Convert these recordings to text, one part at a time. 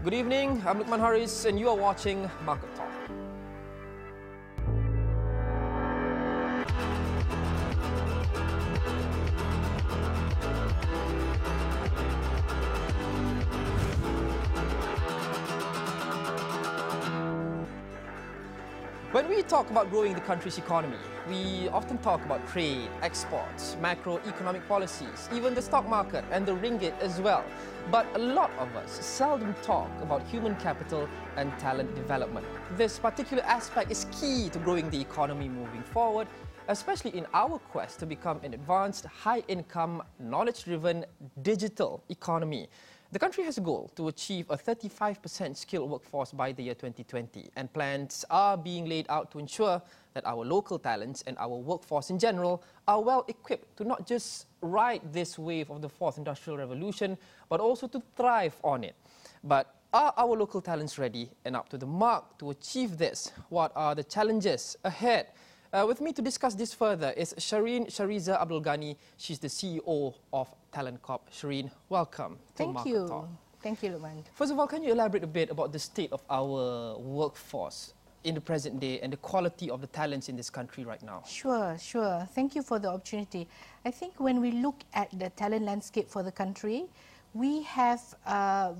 Good evening, I'm Luqman Hariz and you are watching Market Talk. When we talk about growing the country's economy, we often talk about trade, exports, macroeconomic policies, even the stock market and the ringgit as well. But a lot of us seldom talk about human capital and talent development. This particular aspect is key to growing the economy moving forward, especially in our quest to become an advanced, high-income, knowledge-driven digital economy. The country has a goal to achieve a 35% skilled workforce by the year 2020, and plans are being laid out to ensure that our local talents and our workforce in general are well equipped to not just ride this wave of the fourth industrial revolution, but also to thrive on it. But are our local talents ready and up to the mark to achieve this? What are the challenges ahead? With me to discuss this further is Shareen Shariza Abdul Ghani. She's the CEO of Talentcorp. Shareen, welcome to Market Talk. Thank you, Luqman. First of all, can you elaborate a bit about the state of our workforce in the present day and the quality of the talents in this country right now? Sure. Thank you for the opportunity. I think when we look at the talent landscape for the country, we have a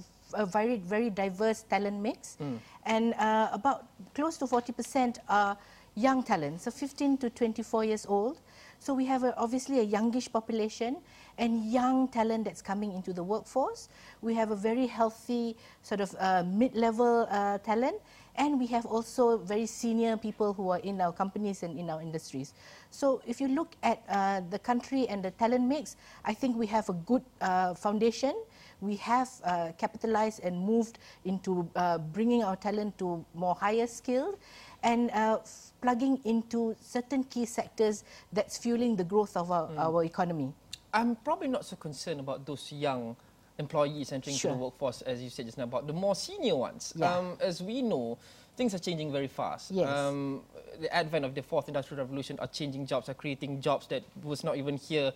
very, very diverse talent mix, and about close to 40% are young talent, so 15 to 24 years old. So we have obviously a youngish population and young talent that's coming into the workforce. We have a very healthy sort of mid-level talent, and we have also very senior people who are in our companies and in our industries. So if you look at the country and the talent mix, I think we have a good foundation. We have capitalized and moved into bringing our talent to more higher skill and plugging into certain key sectors that's fueling the growth of our economy. I'm probably not so concerned about those young employees entering into the workforce, as you said just now, about the more senior ones. Yeah. As we know, things are changing very fast. Yes. The advent of the fourth industrial revolution are changing jobs, are creating jobs that was not even here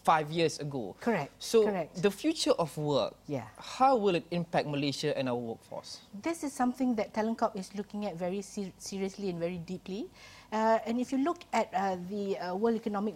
5 years ago. Correct. So Correct. the future of work, how will it impact Malaysia and our workforce? This is something that Talentcorp is looking at very seriously and very deeply. And if you look at the World Economic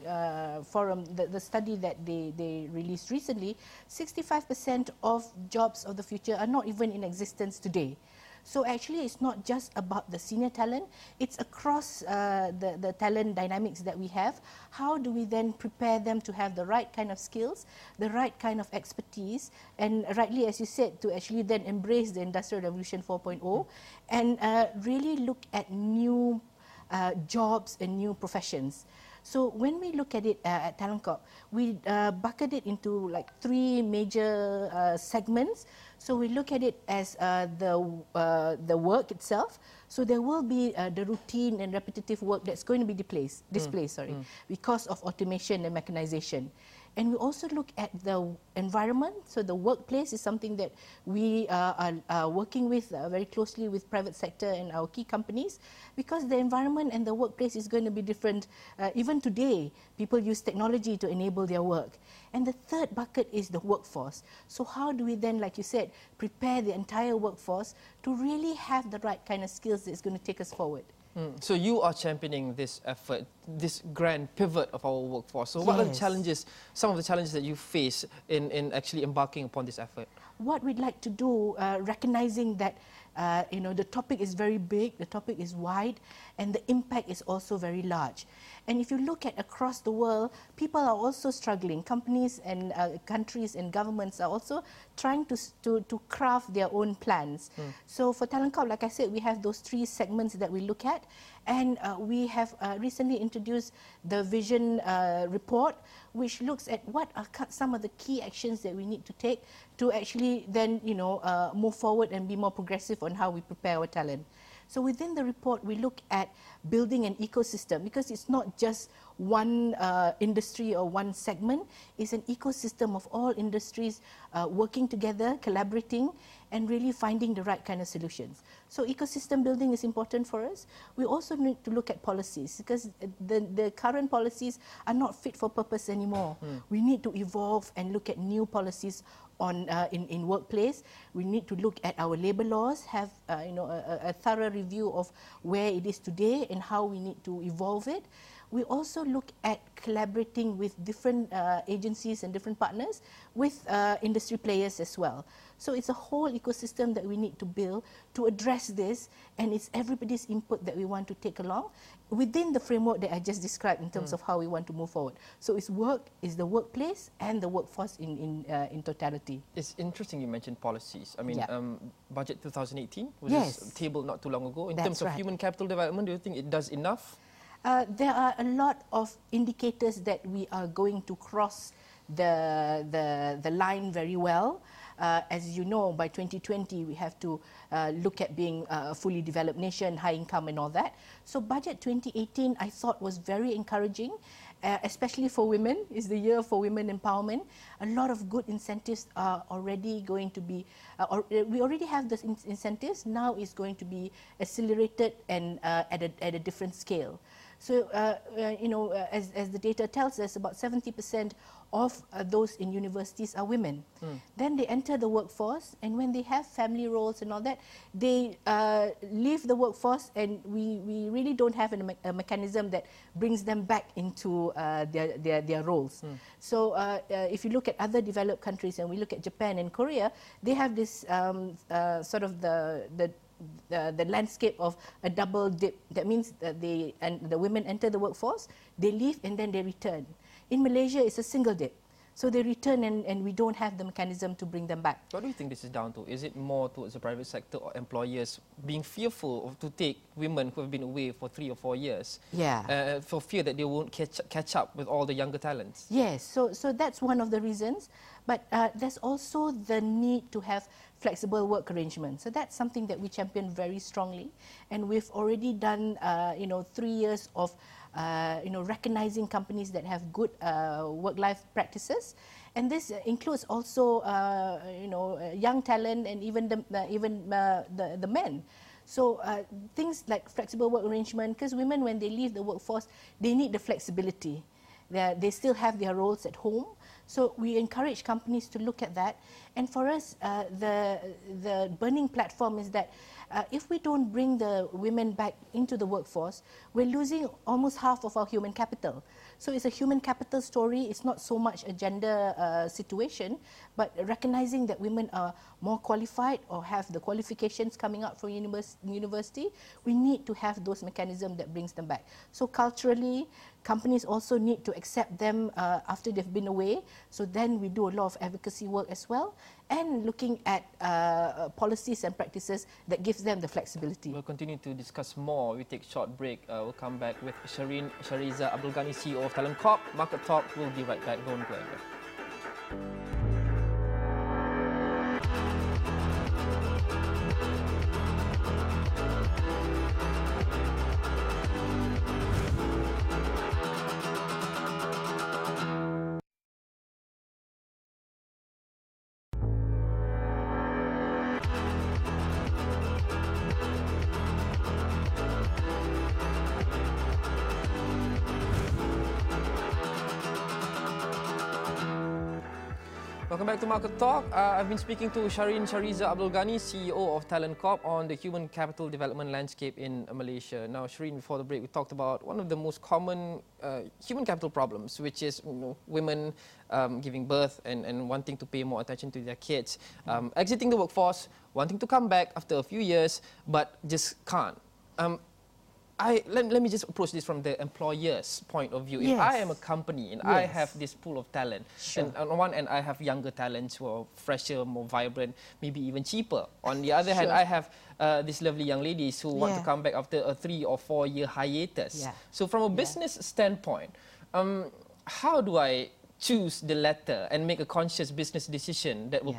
Forum, the study that they released recently, 65% of jobs of the future are not even in existence today. So actually, it's not just about the senior talent, it's across the talent dynamics that we have. How do we then prepare them to have the right kind of skills, the right kind of expertise, and rightly, as you said, to actually then embrace the Industrial Revolution 4.0 and really look at new jobs and new professions. So when we look at it at Talentcorp, we bucket it into like 3 major segments. So we look at it as the work itself. So there will be the routine and repetitive work that's going to be displaced, because of automation and mechanization. And we also look at the environment. So the workplace is something that we are working with very closely with private sector and our key companies, because the environment and the workplace is going to be different. Even today, people use technology to enable their work. And the third bucket is the workforce. So how do we then, like you said, prepare the entire workforce to really have the right kind of skills that's going to take us forward? So you are championing this effort, this grand pivot of our workforce. So what are the challenges, some of the challenges that you face in actually embarking upon this effort? What we'd like to do, recognizing that the topic is very big, the topic is wide, and the impact is also very large. And if you look at across the world, people are also struggling. Companies and countries and governments are also trying to craft their own plans. So for Talentcorp, like I said, we have those 3 segments that we look at. And we have recently introduced the vision report, which looks at what are some of the key actions that we need to take to actually then, move forward and be more progressive on how we prepare our talent. So within the report, we look at building an ecosystem, because it's not just one industry or one segment. It's an ecosystem of all industries working together, collaborating, and really finding the right kind of solutions. So ecosystem building is important for us. We also need to look at policies, because the current policies are not fit for purpose anymore. We need to evolve and look at new policies on in workplace. We need to look at our labour laws, have a thorough review of where it is today and how we need to evolve it. We also look at collaborating with different agencies and different partners, with industry players as well. So it's a whole ecosystem that we need to build to address this, and it's everybody's input that we want to take along within the framework that I just described in terms of how we want to move forward. So it's the workplace and the workforce in totality. It's interesting you mentioned policies. I mean, Budget 2018 was just tabled not too long ago. In terms of human capital development, do you think it does enough? There are a lot of indicators that we are going to cross the line very well. As you know, by 2020, we have to look at being a fully developed nation, high income and all that. So Budget 2018, I thought, was very encouraging, especially for women. It's the year for women empowerment. A lot of good incentives are already going to be, we already have the incentives, now it's going to be accelerated and at a different scale. So, as the data tells us, about 70% of those in universities are women. Then they enter the workforce, and when they have family roles and all that, they leave the workforce, and we really don't have a mechanism that brings them back into their roles. So if you look at other developed countries, and we look at Japan and Korea, they have this sort of the landscape of a double dip. That means that the women enter the workforce, they leave, and then they return. In Malaysia, it's a single dip. So they return, and we don't have the mechanism to bring them back. What do you think this is down to? Is it more towards the private sector or employers being fearful to take women who have been away for 3 or 4 years? For fear that they won't catch up with all the younger talents? Yes, so that's one of the reasons. But there's also the need to have flexible work arrangements. So that's something that we champion very strongly. And we've already done, 3 years of recognizing companies that have good work-life practices, and this includes also young talent and even the men. So things like flexible work arrangement, because women, when they leave the workforce, they need the flexibility. They still have their roles at home. So we encourage companies to look at that. And for us, the burning platform is that if we don't bring the women back into the workforce, we're losing almost half of our human capital. So it's a human capital story. It's not so much a gender situation, but recognizing that women are more qualified or have the qualifications coming out from university, we need to have those mechanisms that brings them back. So culturally, companies also need to accept them after they've been away. So then we do a lot of advocacy work as well, and looking at policies and practices that gives them the flexibility. We'll continue to discuss more. We take a short break. We'll come back with Shareen Shariza Abdul Ghani, CEO of Talentcorp. Market Talk, we'll be right back. Don't go anywhere. Welcome back to Market Talk. I've been speaking to Shareen Shariza Abdul Ghani, CEO of Talentcorp, on the human capital development landscape in Malaysia. Now, Shareen, before the break, we talked about one of the most common human capital problems, which is women giving birth and wanting to pay more attention to their kids, exiting the workforce, wanting to come back after a few years, but just can't. Let me just approach this from the employer's point of view. If I am a company and I have this pool of talent, and on one end I have younger talents who are fresher, more vibrant, maybe even cheaper. On the other hand, I have these lovely young ladies who want to come back after a 3 or 4 year hiatus. So from a business standpoint, how do I choose the latter and make a conscious business decision that will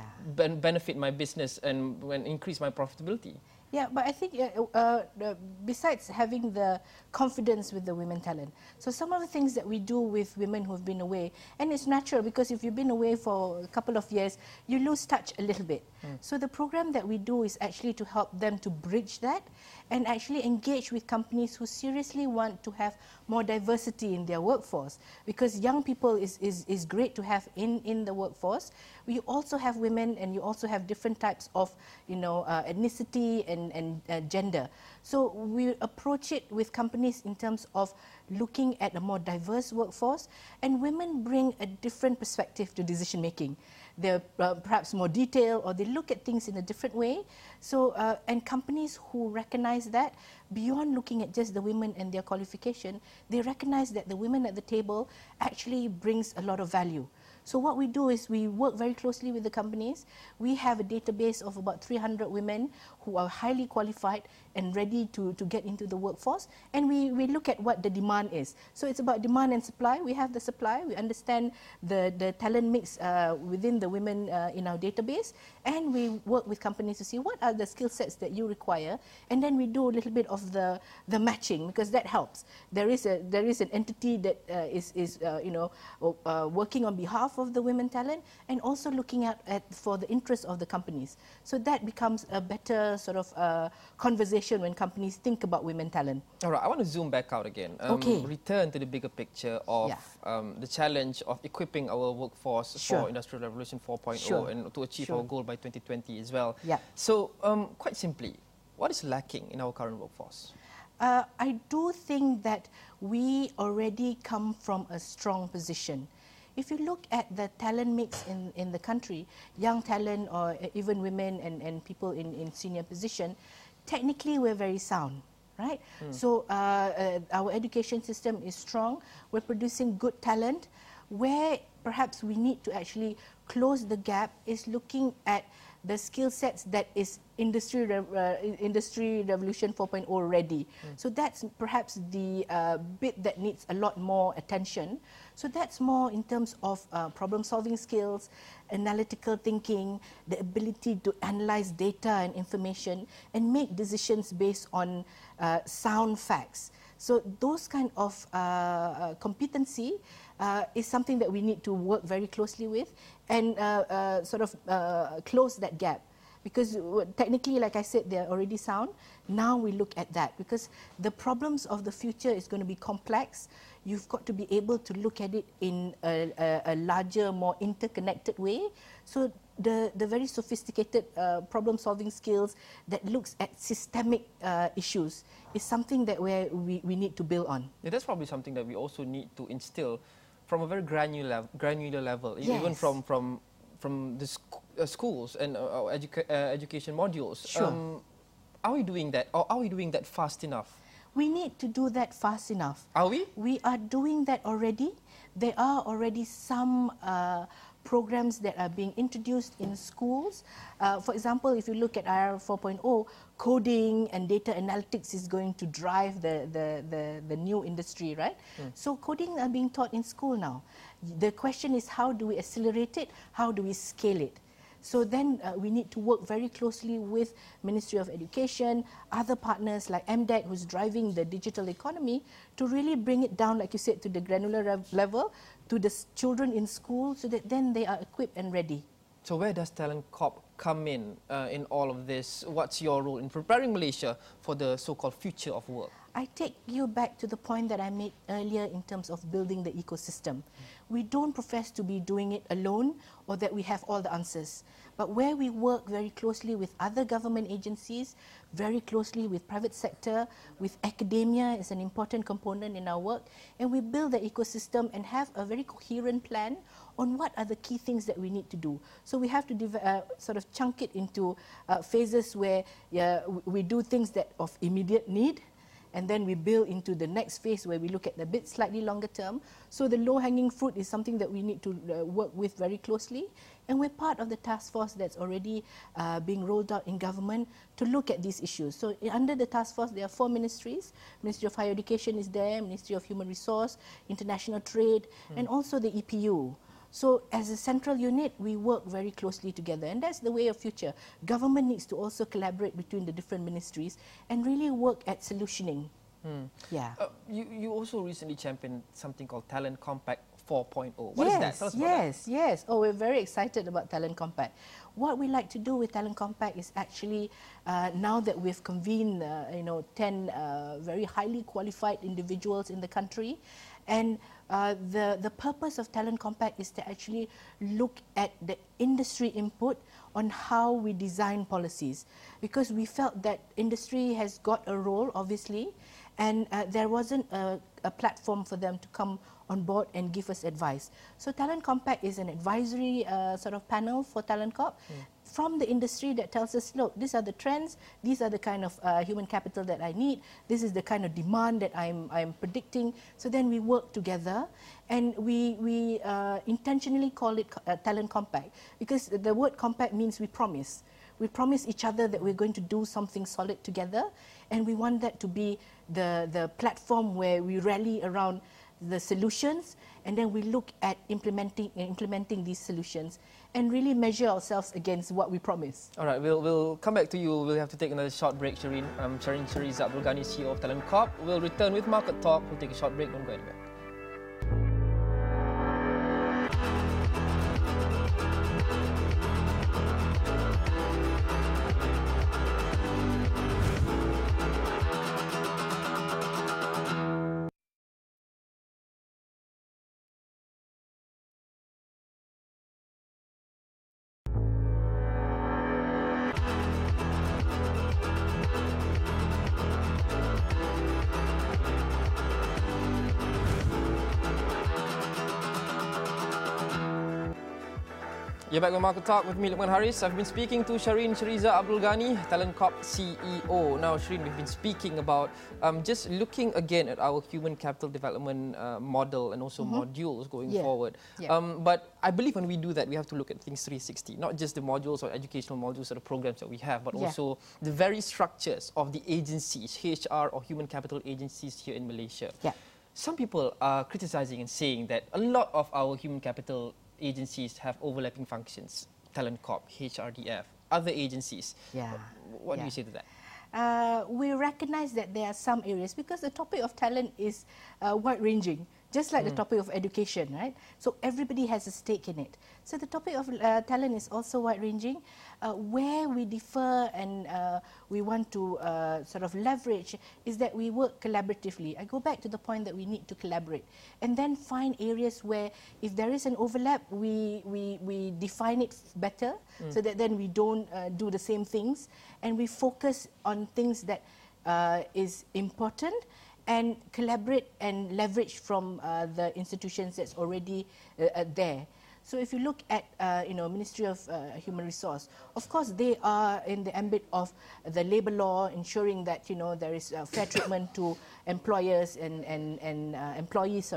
benefit my business and increase my profitability? Yeah, but I think besides having the confidence with the women talent, so some of the things that we do with women who have been away, and it's natural because if you've been away for a couple of years, you lose touch a little bit. So the program that we do is actually to help them to bridge that and actually engage with companies who seriously want to have more diversity in their workforce, because young people is great to have in the workforce. We also have women, and you also have different types of, you know, ethnicity and gender. So we approach it with companies in terms of looking at a more diverse workforce, and women bring a different perspective to decision making. They're perhaps more detailed, or they look at things in a different way. So, and companies who recognize that, beyond looking at just the women and their qualification, they recognize that the women at the table actually brings a lot of value. So what we do is we work very closely with the companies. We have a database of about 300 women who are highly qualified and ready to get into the workforce. And we look at what the demand is. So it's about demand and supply. We have the supply. We understand the talent mix within the women in our database. And we work with companies to see what are the skill sets that you require. And then we do a little bit of the matching, because that helps. There is an entity that is working on behalf of the women talent, and also looking at for the interests of the companies. So that becomes a better sort of conversation when companies think about women talent. All right, I want to zoom back out again. Return to the bigger picture of the challenge of equipping our workforce for Industrial Revolution 4.0 and to achieve our goal by 2020 as well. So quite simply, what is lacking in our current workforce? I do think that we already come from a strong position. If you look at the talent mix in the country, young talent or even women and people in senior position, technically we're very sound, right? So our education system is strong. We're producing good talent. Where perhaps we need to actually close the gap is looking at the skill sets that is Industry Revolution 4.0 ready. So that's perhaps the bit that needs a lot more attention. So that's more in terms of problem-solving skills, analytical thinking, the ability to analyze data and information and make decisions based on sound facts. So those kind of competency is something that we need to work very closely with and sort of close that gap. Because technically, like I said, they're already sound. Now we look at that, because the problems of the future is going to be complex. You've got to be able to look at it in a larger, more interconnected way. So the very sophisticated problem-solving skills that looks at systemic issues is something that we need to build on. Yeah, that's probably something that we also need to instill from a very granular level, even from the schools and education modules. Are we doing that, or are we doing that fast enough? We need to do that fast enough. Are we? We are doing that already. There are already some programs that are being introduced in schools. For example, if you look at IR 4.0, coding and data analytics is going to drive the new industry, right? So coding are being taught in school now. The question is, how do we accelerate it? How do we scale it? So then we need to work very closely with Ministry of Education, other partners like MDEC, who's driving the digital economy, to really bring it down, like you said, to the granular level, to the children in school, so that then they are equipped and ready. So where does Talentcorp come in all of this? What's your role in preparing Malaysia for the so-called future of work? I take you back to the point that I made earlier in terms of building the ecosystem. We don't profess to be doing it alone or that we have all the answers. But where we work very closely with other government agencies, very closely with private sector, with academia is an important component in our work, and we build the ecosystem and have a very coherent plan on what are the key things that we need to do. So we have to sort of chunk it into phases where we do things that of immediate need, and then we build into the next phase where we look at the bit slightly longer term. So the low-hanging fruit is something that we need to work with very closely. And we're part of the task force that's already being rolled out in government to look at these issues. So under the task force, there are 4 ministries. Ministry of Higher Education is there, Ministry of Human Resource, International Trade, and also the EPU. So as a central unit, we work very closely together, and that's the way of future. Government needs to also collaborate between the different ministries and really work at solutioning. Yeah. You also recently championed something called Talent Compact 4.0. What is that? Tell us about that. Yes. Oh, we're very excited about Talent Compact. What we like to do with Talent Compact is actually, now that we've convened, 10 very highly qualified individuals in the country, and the purpose of Talent Compact is to actually look at the industry input on how we design policies, because we felt that industry has got a role, obviously, and there wasn't a platform for them to come on board and give us advice. So Talent Compact is an advisory sort of panel for Talentcorp from the industry that tells us, look, these are the trends, these are the kind of human capital that I need, this is the kind of demand that I'm predicting. So then we work together, and we intentionally call it Talent Compact, because the word compact means we promise. We promise each other that we're going to do something solid together, and we want that to be the platform where we rally around the solutions, and then we look at implementing these solutions and really measure ourselves against what we promise. All right, we'll come back to you. We'll have to take another short break, Shareen. Shareen Shariza Abdul Ghani, CEO of Talentcorp. We'll return with Market Talk. We'll take a short break. Don't go anywhere. You're back with Market Talk with me, Luqman Hariz. I've been speaking to Shareen Shariza Abdul Ghani, Talentcorp CEO. Now, Shareen, we've been speaking about just looking again at our human capital development model and also modules going forward. But I believe when we do that, we have to look at things 360, not just the modules or educational modules or the programs that we have, but also the very structures of the agencies, HR or human capital agencies here in Malaysia. Some people are criticizing and saying that a lot of our human capital agencies have overlapping functions. Talentcorp, HRDF, other agencies. What do you say to that? We recognize that there are some areas, because the topic of talent is wide-ranging, just like the topic of education, right? So everybody has a stake in it. So the topic of talent is also wide-ranging. Where we differ and we want to sort of leverage is that we work collaboratively. I go back to the point that we need to collaborate and then find areas where if there is an overlap, we define it better so that then we don't do the same things, and we focus on things that is important and collaborate and leverage from the institutions that's already there. So if you look at Ministry of Human Resource, of course they are in the ambit of the labour law, ensuring that there is fair treatment to employers and employees.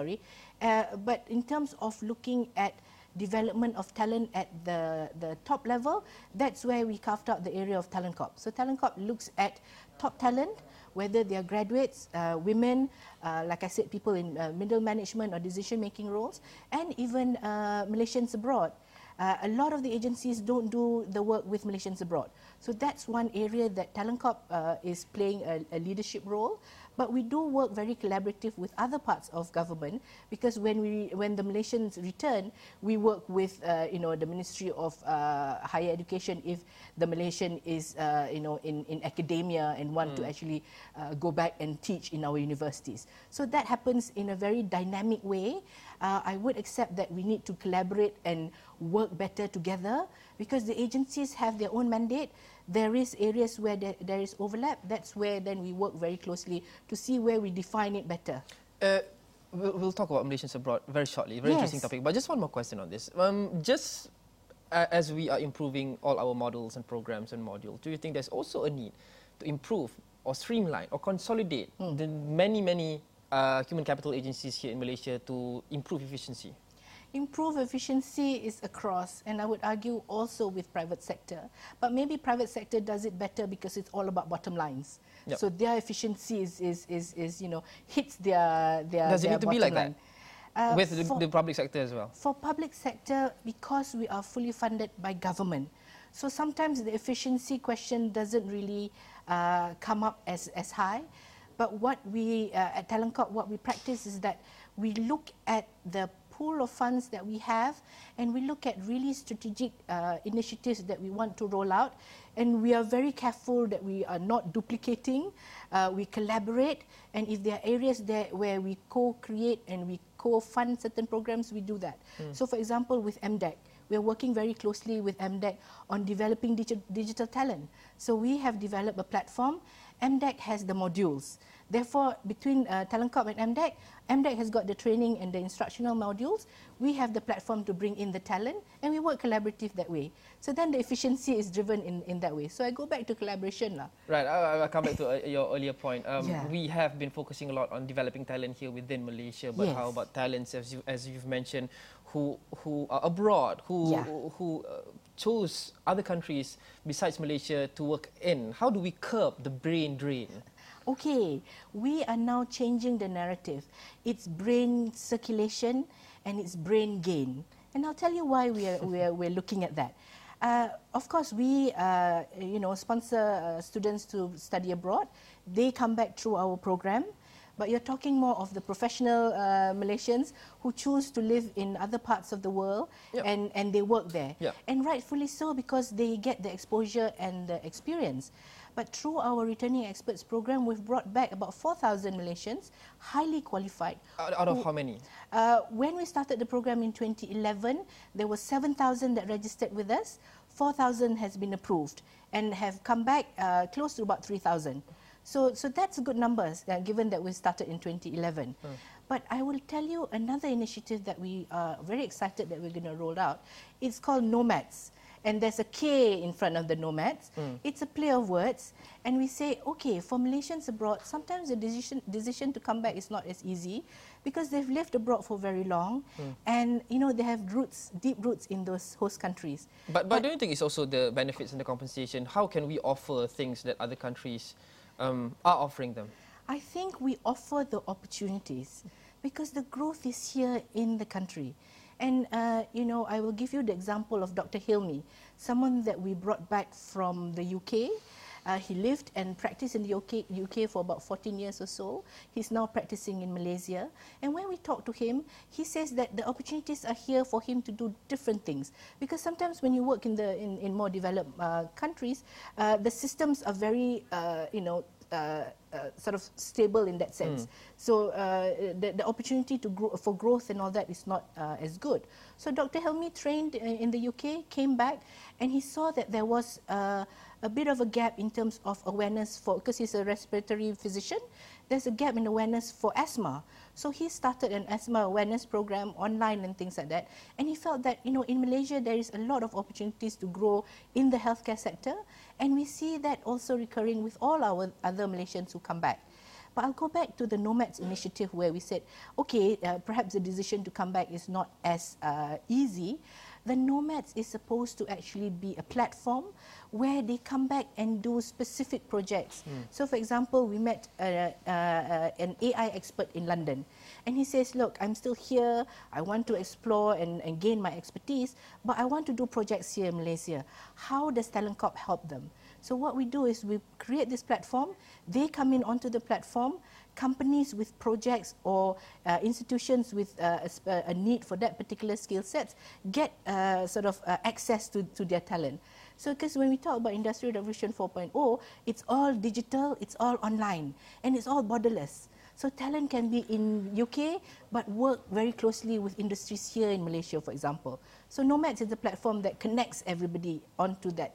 But in terms of looking at development of talent at the top level, that's where we carved out the area of Talentcorp. So Talentcorp looks at top talent, whether they are graduates, women, like I said, people in middle management or decision-making roles, and even Malaysians abroad. A lot of the agencies don't do the work with Malaysians abroad. So that's one area that Talentcorp is playing a leadership role. But we do work very collaborative with other parts of government, because when the Malaysians return, we work with the Ministry of Higher Education if the Malaysian is in academia and want to actually go back and teach in our universities. So that happens in a very dynamic way. I would accept that we need to collaborate and work better together, because the agencies have their own mandate. There is areas where there is overlap. That's where then we work very closely to see where we define it better. We'll talk about Malaysians abroad very shortly. Very interesting topic. But just one more question on this. Just as we are improving all our models and programs and modules, do you think there's also a need to improve or streamline or consolidate the many human capital agencies here in Malaysia to improve efficiency? Improve efficiency is across, and I would argue also with private sector. But maybe private sector does it better because it's all about bottom lines. So their efficiency is hits their Does it need to be like line. With the public sector as well? For public sector, because we are fully funded by government, so sometimes the efficiency question doesn't really come up as high. But what we, at Talentcorp, what we practice is that we look at the pool of funds that we have, and we look at really strategic initiatives that we want to roll out, and we are very careful that we are not duplicating. We collaborate, and if there are areas there where we co-create and we co-fund certain programs, we do that. So for example, with MDEC, we are working very closely with MDEC on developing digital talent. So we have developed a platform. MDEC has the modules. Therefore, between Talentcorp and MDEC, MDEC has got the training and the instructional modules. We have the platform to bring in the talent, and we work collaborative that way. So then the efficiency is driven in that way. So I go back to collaboration. Right, I'll come back to your earlier point. We have been focusing a lot on developing talent here within Malaysia, but how about talents, as you've mentioned, who are abroad, who chose other countries besides Malaysia to work in? How do we curb the brain drain? Okay, we are now changing the narrative. It's brain circulation and it's brain gain. And I'll tell you why we're looking at that. Of course, we sponsor students to study abroad. They come back through our program. But you're talking more of the professional Malaysians who choose to live in other parts of the world and they work there. And rightfully so, because they get the exposure and the experience. But through our returning experts program, we've brought back about 4,000 Malaysians, highly qualified. Out of how many? When we started the program in 2011, there were 7,000 that registered with us. 4,000 has been approved and have come back close to about 3,000. So that's a good number, given that we started in 2011. But I will tell you another initiative that we are very excited that we're going to roll out. It's called Nomads. And there's a K in front of the Nomads. It's a play of words. And we say, okay, for Malaysians abroad, sometimes the decision to come back is not as easy because they've lived abroad for very long. And, you know, they have roots, deep roots in those host countries. But don't you think it's also the benefits and the compensation? How can we offer things that other countries are offering them? I think we offer the opportunities because the growth is here in the country. And, you know, I will give you the example of Dr. Hilmi, someone that we brought back from the UK. He lived and practiced in the UK for about 14 years or so. He's now practicing in Malaysia. And when we talk to him, he says that the opportunities are here for him to do different things. Because sometimes when you work in more developed countries, the systems are very, sort of stable in that sense. So the opportunity to grow, for growth and all that is not as good. So Dr. Helmi trained in the UK, came back, and he saw that there was a bit of a gap in terms of awareness for, because he's a respiratory physician, there's a gap in awareness for asthma. So he started an asthma awareness program online and things like that. And he felt that, you know, in Malaysia there is a lot of opportunities to grow in the healthcare sector. And we see that also recurring with all our other Malaysians who come back. But I'll go back to the Nomads initiative where we said, okay, perhaps the decision to come back is not as easy. The Nomads is supposed to actually be a platform where they come back and do specific projects. So for example, we met an AI expert in London. And he says, look, I'm still here, I want to explore and gain my expertise, but I want to do projects here in Malaysia. How does Talentcorp help them? So what we do is we create this platform, they come in onto the platform, companies with projects or institutions with a need for that particular skill sets get access to their talent. So because when we talk about Industrial Revolution 4.0, it's all digital, it's all online, and it's all borderless. So talent can be in UK, but work very closely with industries here in Malaysia, for example. So Nomads is the platform that connects everybody onto that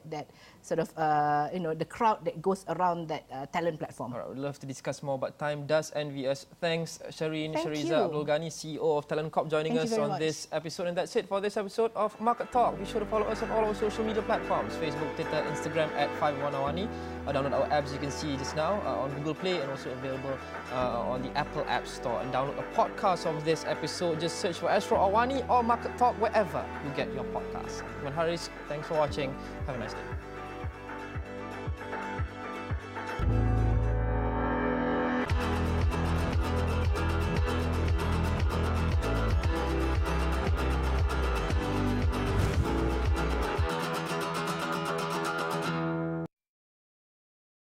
sort of, the crowd that goes around that talent platform. All right, we'd love to discuss more, but time does envy us. Thanks, Shareen Shariza Abdul Ghani, CEO of Talentcorp, joining us on this episode. And that's it for this episode of Market Talk. Be sure to follow us on all our social media platforms, Facebook, Twitter, Instagram at 51awani. Download our apps you can see just now on Google Play and also available on the Apple App Store. And download a podcast of this episode. Just search for Astro Awani or Market Talk wherever you get your podcast. Luqman Hariz, thanks for watching. Have a nice day.